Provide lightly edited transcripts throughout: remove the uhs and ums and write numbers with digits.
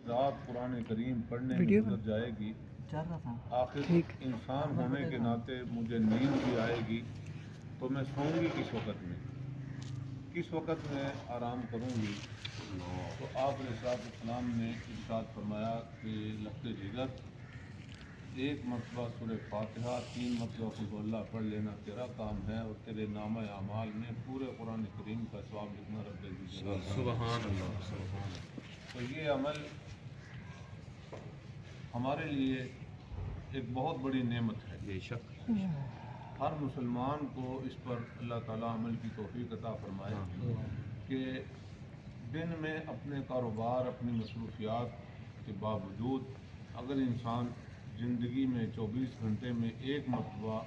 رات قرآن کریم پڑھنے میں گزر جائے گی، آخر انسان ہونے کے ناطے مجھے نیند بھی آئے گی، تو میں سوؤں گی کس وقت میں آرام کروں گی؟ تو آپ علیہ السلام نے ارشاد فرمایا کہ لفظ جگر ایک مرتبہ سورہ فاتحہ 3 مرتبہ قل هو اللہ پڑھ لینا تیرا کام ہے، اور تیرے نامہ اعمال میں پورے قرآن کریم کا ثواب لکھنا رب العزت۔ سبحان اللہ۔ تو یہ عمل ہمارے لیے ایک بہت بڑی نعمت ہے، بے شک ہر مسلمان کو اس پر اللہ تعالیٰ عمل کی توفیق عطا فرمائے کہ دن میں اپنے کاروبار اپنی مصروفیات کے باوجود اگر انسان زندگی میں 24 گھنٹے میں ایک مرتبہ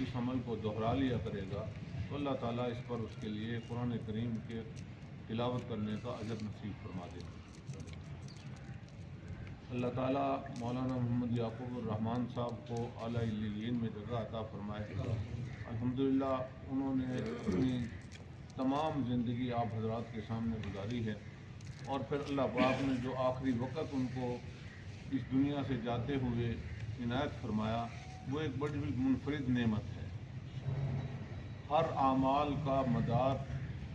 اس عمل کو دہرا لیا کرے گا تو اللہ تعالیٰ اس پر اس کے لیے قرآن کریم کے تلاوت کرنے کا اجر نصیب فرما دے گا۔ اللہ تعالیٰ مولانا محمد یعقوب الرحمن صاحب کو اعلیٰ علیین میں جگہ عطا فرمائے۔ الحمدللہ انہوں نے اپنی تمام زندگی آپ حضرات کے سامنے گزاری ہے، اور پھر اللہ پاک نے جو آخری وقت ان کو اس دنیا سے جاتے ہوئے عنایت فرمایا وہ ایک بڑی منفرد نعمت ہے۔ ہر اعمال کا مدار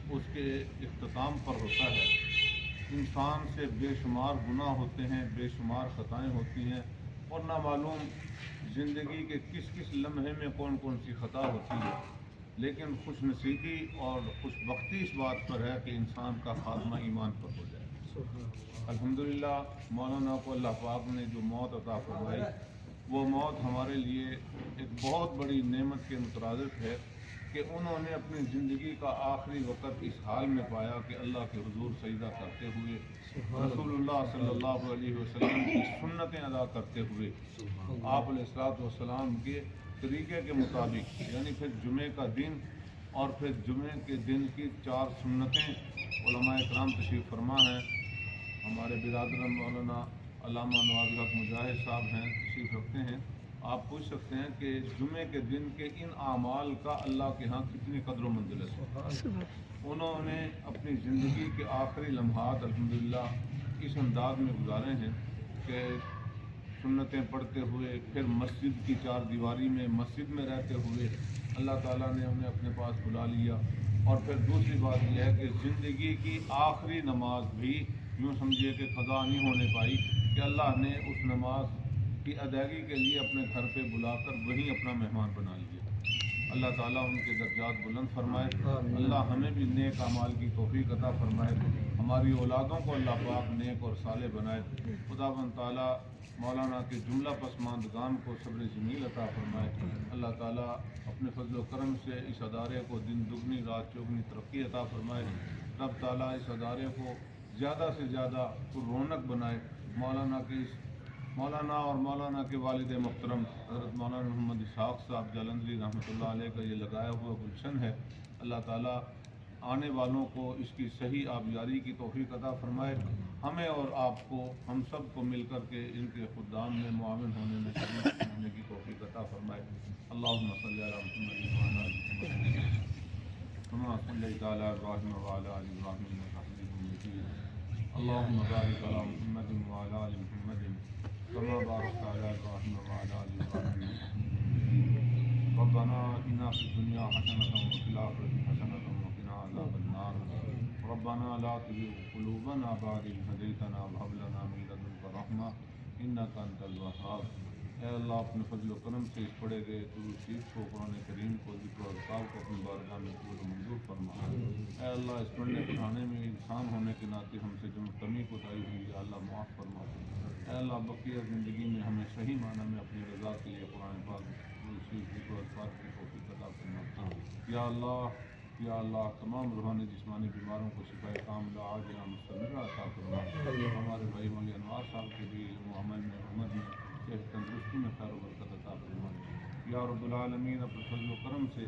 اس کے اختتام پر ہوتا ہے۔ انسان سے بے شمار گناہ ہوتے ہیں، بے شمار خطائیں ہوتی ہیں، اور نامعلوم زندگی کے کس لمحے میں کون سی خطا ہوتی ہے، لیکن خوش نصیبی اور خوش بختی اس بات پر ہے کہ انسان کا خاتمہ ایمان پر ہو جائے۔ الحمدللہ مولانا کو اللہ پاک نے جو موت عطا فرمائی وہ موت ہمارے لیے ایک بہت بڑی نعمت کے مترادف ہے کہ انہوں نے اپنی زندگی کا آخری وقت اس حال میں پایا کہ اللہ کے حضور سجدہ کرتے ہوئے، رسول اللہ صلی اللہ علیہ وسلم کی سنتیں ادا کرتے ہوئے، آپ علیہ السلام کے طریقے کے مطابق، یعنی پھر جمعے کا دن اور پھر جمعے کے دن کی 4 سنتیں علماء کرام تشریف فرما ہیں۔ ہمارے برادر مولانا علامہ نواز الحق مجاہد صاحب ہیں، تشریف رکھتے ہیں۔ آپ پوچھ سکتے ہیں کہ جمعے کے دن کے ان اعمال کا اللہ کے ہاں کتنی قدر و منزلت ہے۔ انہوں نے اپنی زندگی کے آخری لمحات الحمدللہ اس انداز میں گزارے ہیں کہ سنتیں پڑھتے ہوئے، پھر مسجد کی 4 دیواری میں مسجد میں رہتے ہوئے اللہ تعالیٰ نے انہیں اپنے پاس بلا لیا، اور پھر دوسری بات یہ ہے کہ زندگی کی آخری نماز بھی یوں سمجھیے کہ قضا نہیں ہونے پائی کہ اللہ نے اس نماز کی ادائیگی کے لیے اپنے گھر پہ بلا کر وہیں اپنا مہمان بنا لیا۔ اللہ تعالیٰ ان کے درجات بلند فرمائے، اللہ ہمیں بھی نیک اعمال کی توفیق عطا فرمائے، ہماری اولادوں کو اللہ پاک نیک اور صالح بنائے، خداوند تعالیٰ مولانا کے جملہ پسماندگان کو صبر جمیل عطا فرمائے، اللہ تعالیٰ اپنے فضل و کرم سے اس ادارے کو دن دگنی رات چوگنی ترقی عطا فرمائے، رب تعالیٰ اس ادارے کو زیادہ سے زیادہ رونق بنائے۔ مولانا اور مولانا کے والد محترم حضرت مولانا محمد اسحاق صاحب جالندھری رحمۃ اللہ علیہ کا یہ لگایا ہوا گلشن ہے، اللہ تعالیٰ آنے والوں کو اس کی صحیح آبیاری کی توفیق عطا فرمائے، ہمیں اور آپ کو، ہم سب کو مل کر کے ان کے خدام میں معاون ہونے میں شریک ہونے کی توفیق عطا فرمائے۔ اللہم صلی علی محمد وعلی آل محمد کما صلیت علی ابراہیم وعلی آل ابراہیم انک حمید مجید۔ اللہم بارک علی محمد وعلی آل محمد کما بارکت علی ابراہیم وعلی آل ابراہیم انک حمید مجید۔ ربنا آتنا فی الدنیا حسنۃ وفی الآخرۃ حسنۃ وقنا عذاب النار۔ ربنا لا تزغ قلوبنا بعد إذ هديتنا وهب لنا من لدنك رحمة إنك أنت الوهاب۔ اے اللہ اپنے فضل و کرم سے اس پڑھے گئے درود شریف کو، قرآن کریم کو، ذکر و اذکار کو اپنی بارگاہ میں قبول و منظور فرما۔ اے اللہ اس پڑھنے پڑھانے میں انسان ہونے کے ناطے ہم سے جو کمی کوتاہی ہوئی ہے اللہ معاف فرما۔ اے اللہ بقیہ زندگی میں ہمیں صحیح معنی میں اپنی رضا کے لیے قرآن پاک درود شریف ذکر و اذکار کی توفیق عطا فرما۔ یا اللہ تمام روحانی جسمانی بیماروں کو شفا کاملہ عاجلہ مستمرہ عطا فرما۔ ہمارے بھائی مولی انوار صاحب کے بھی علم و عمل میں عمر میں صحت تندرستی میں خیر و برکت عطا فرما۔ یا رب العالمین اپنے فضل و کرم سے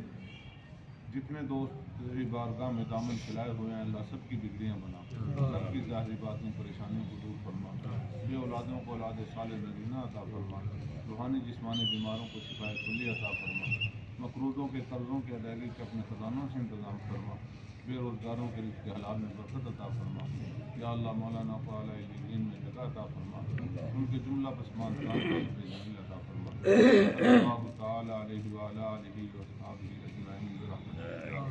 جتنے دوست تیری بارگاہ میں دامن پھیلائے ہوئے ہیں اللہ سب کی بگڑیاں بنا، سب کی ظاہری باتیں پریشانیوں کو دور فرما، بے اولادوں کو اولاد صالح نگینہ عطا فرما، روحانی جسمانی بیماروں کو شفا کلی عطا فرما، مقروضوں کے قرضوں کی ادائیگی کے اپنے خزانوں سے انتظام فرما۔ بے روزگاروں کے رزق حلال میں برکت عطا فرما. یا اللہ مولانا کو اعلیٰ علین میں جگہ عطا فرما. ان کے جملہ پسماندگان کو جمیل عطا فرما. اللہ تعالیٰ علیہ وعلیٰ علیہ وصحبہ اجمعین برحمتک یا ارحم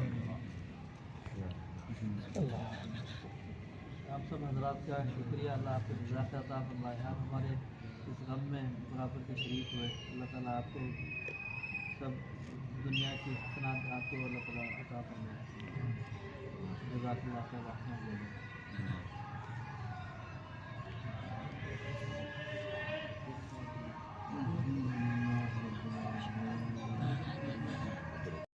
الراحمین. آپ سب حضرات کا شکریہ. اللہ آپ کو جزاک عطا فرمائے. آپ ہمارے اس غم میں برابر کے شریک ہوئے. اللہ تعالیٰ آپ کو سب دنیا کی حسنات آپ کو اللہ تعالیٰ عطا فرمائے. جزاک اللہ خیر.